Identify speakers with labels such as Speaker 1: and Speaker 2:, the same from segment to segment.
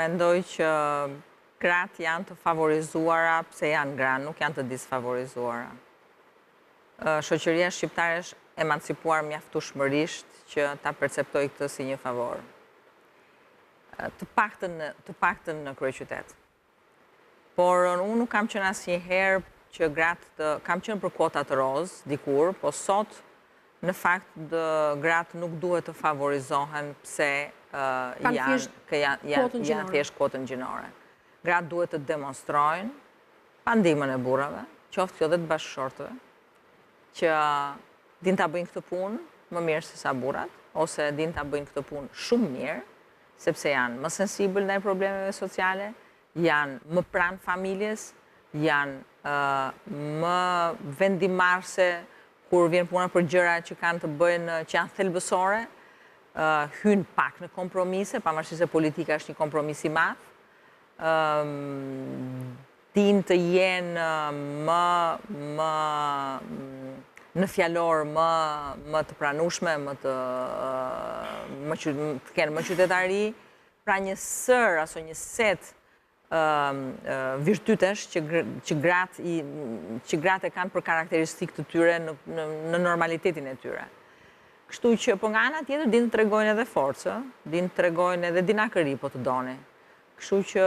Speaker 1: mendoj që gratë janë të favorizuara, pse janë gra, nuk janë të disfavorizuara. Shoqëria shqiptare është emancipuar mjaftueshmërisht që ta perceptoj këtë si një favor. Të paktën në kryeqytet. Por unë nuk kam qenë asnjëherë që gratë kam qenë për kuotat roz dikur, po sot në fakt gratë nuk duhet të favorizohen pse janë thjesht kvotën gjinore. Gratë duhet të demonstrojnë pa ndihmën e burrave, qoftë kjo dhe të bashkëshortëve, që din ta bëjnë këtë punë më mirë se sa burrat, ose din ta bëjnë këtë punë shumë mirë, sepse janë më sensibël ndaj problemeve sociale, janë më pranë familjes, janë më vendimarrëse kur vjen puna për gjëra që kanë të bëjnë, që janë thelbësore, hynë pak në kompromise, pavarësisht se politika është një kompromis i madh, din të jenë më në fjalor më të pranueshme, të kenë më qytetari, pra një sër aso një set virtytesh që gratë e kanë për karakteristikë të tyre në normalitetin e tyre. Kështu që po nga ana tjetër din të tregojnë edhe forcë, din të tregojnë edhe dinakëri po të doni. Kështu që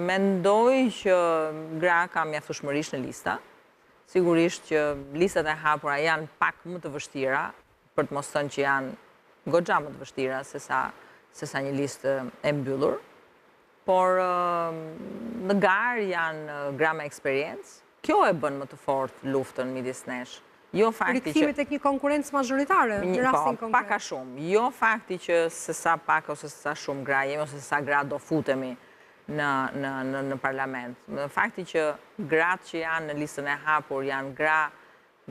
Speaker 1: mendoj që gra ka mjaftueshmërisht në lista. Sigurisht që listat e hapura janë pak më të vështira, për të mos thënë që janë goxha më të vështira se sa një listë e mbyllur. Por në garë janë gra me eksperiencë. Kjo e bën më të fortë luftën midis nesh. Jo fakti që
Speaker 2: rikthimi tek një konkurrencë mazhoritare në rastin konkret.
Speaker 1: Pak a shumë. Jo fakti që se sa pak ose se sa shumë gra jemi ose se sa gra do futemi në parlament. Në fakti që gratë që janë në listën e hapur janë gra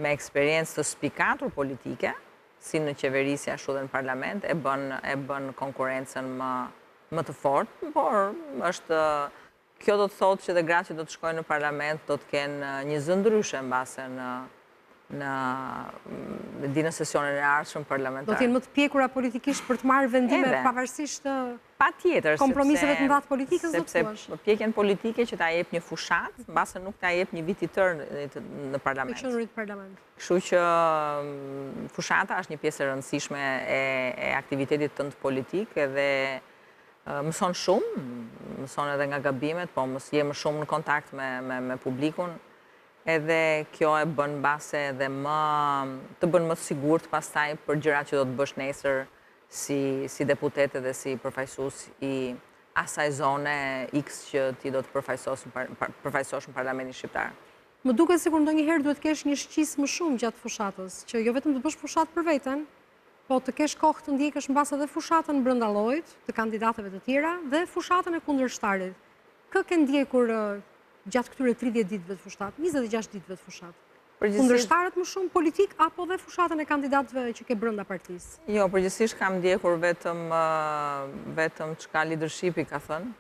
Speaker 1: me eksperiencë të spikatur politike, si në qeverisje ashtu dhe në parlament, e bën konkurrencën më të fortë, por kjo do të thotë që dhe gratë që do të shkojnë në parlament do të kenë një zë ndryshe mbase në sesionin e ardhshëm parlamentar.
Speaker 2: Do të jenë më të pjekura politikisht për të marrë vendime pavarësisht kompromiseve të mëdha politikës, do të thuash.
Speaker 1: Sepse pjekjen politike që ta jep një fushat, mbase nuk ta jep një vit i tërë në parlament.
Speaker 2: Në qeverit parlament.
Speaker 1: Kështu që fushata është një pjesë e rëndësishme e aktivitetit tënd politik edhe mëson shumë, mëson edhe nga gabimet, po je më shumë në kontakt me publikun. Edhe kjo e bën base edhe të bën më të sigurt pastaj për gjërat që do të bësh nesër si deputete dhe si përfaqësues i asaj zone X që ti do të përfaqësosh në Parlamentin Shqiptar.
Speaker 2: Më duket sikur ndonjëherë duhet kesh një shqis më shumë gjatë fushatës, që jo vetëm të bësh fushatë për veten, po të kesh kohë të ndjekësh mbas edhe fushatën brenda llojit të kandidatëve të tjera dhe fushatën e kundërshtarit. Kë ke ndjekur gjatë këtyre 30 ditëve të fushatë, 26 ditëve të fushatë? Kundërshtarët më shumë politik, apo dhe fushatën e kandidatëve që ke brenda partisë?
Speaker 1: Jo, përgjithsisht kam ndjekur vetëm çka leadershipi ka thënë,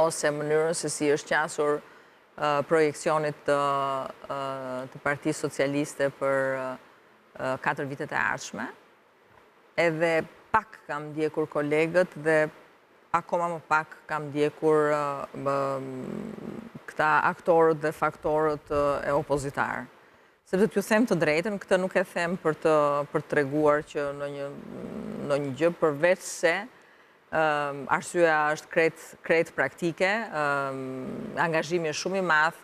Speaker 1: ose mënyrën se si është qasur projekcionit të Partisë Socialiste për 4 vitet e ardhshme. Edhe pak kam ndjekur kolegët dhe akoma më pak kam ndjekur këta aktorët dhe faktorët e opozitarë. Sepse t'ju them të drejtën, këtë nuk e them për të treguar që në një gjë, përveç se arsyeja është krejt praktike, angazhimi është shumë i madh,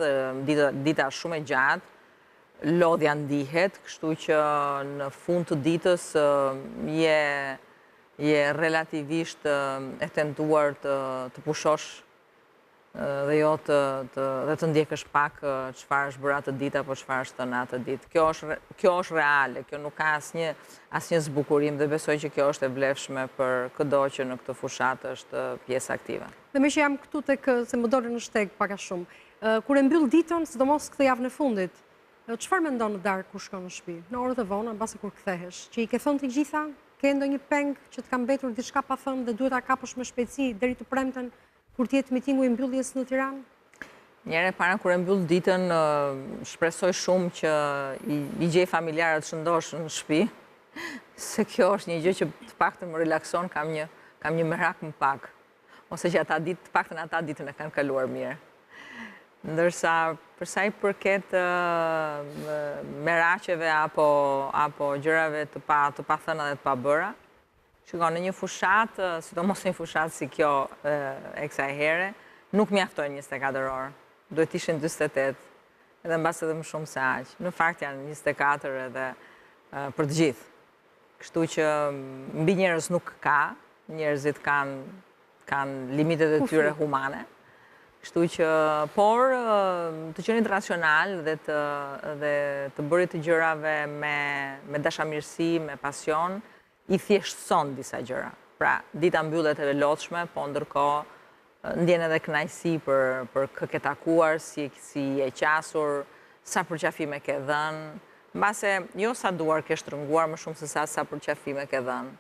Speaker 1: dita është shumë e gjatë, lodhja ndihet, kështu që në fund të ditës je relativisht e tentuar të pushosh dhe jo të ndjekësh pak çfarë është bërë atë ditë apo çfarë është thënë atë ditë. Kjo është reale, kjo nuk ka asnjë zbukurim dhe besoj që kjo është e vlefshme për çdo që në këtë fushat është pjesë aktive.
Speaker 2: Dhe me që jam këtu tek se më dole në shteg pak a shumë. Kur e mbyll ditën, sidomos këtë javën e fundit, çfarë mendon në darkë kur shkon në shtëpi? Në orët e vona, mbasi kur kthehesh, që i ke thënë të gjitha? Ke ndonjë peng që të ka mbetur diçka pa thënë dhe duhet ta kapësh me shpejtësi deri të premten kur të jetë mitingu i mbylljes në Tiranë?
Speaker 1: Njëre para kur e mbyll ditën, shpresoj shumë që i gjej familjarët shëndosh në shtëpi, se kjo është një gjë që të paktën më relakson, kam një merak më pak. ose që ata ditë, paktën ata ditën e kanë kaluar mirë. Ndërsa, përsa i përket merakjeve apo gjërave të pathëna dhe të pabëra, shikon, në një fushat, sidomos një fushat si kjo e kësaj here, nuk mjaftojnë 24 orë, duhet ishin 28, edhe në basë edhe më shumë se aqë. Në fakt janë 24 edhe për të gjithë. Kështu që mbi njerëz nuk ka, njerëzit kanë limitet e tyre humane. Kështu që, por të qenit racional dhe të bërit të gjërave me dashamirësi, me pasion, i thjeshtëson disa gjëra. Pra, dita mbyllet e lodhshme, po ndërkohë ndjen edhe kënaqësi për kë ke takuar, si e qasur, sa përqafime ke dhënë, mbase jo sa duar ke shtrënguar më shumë se sa përqafime ke dhënë.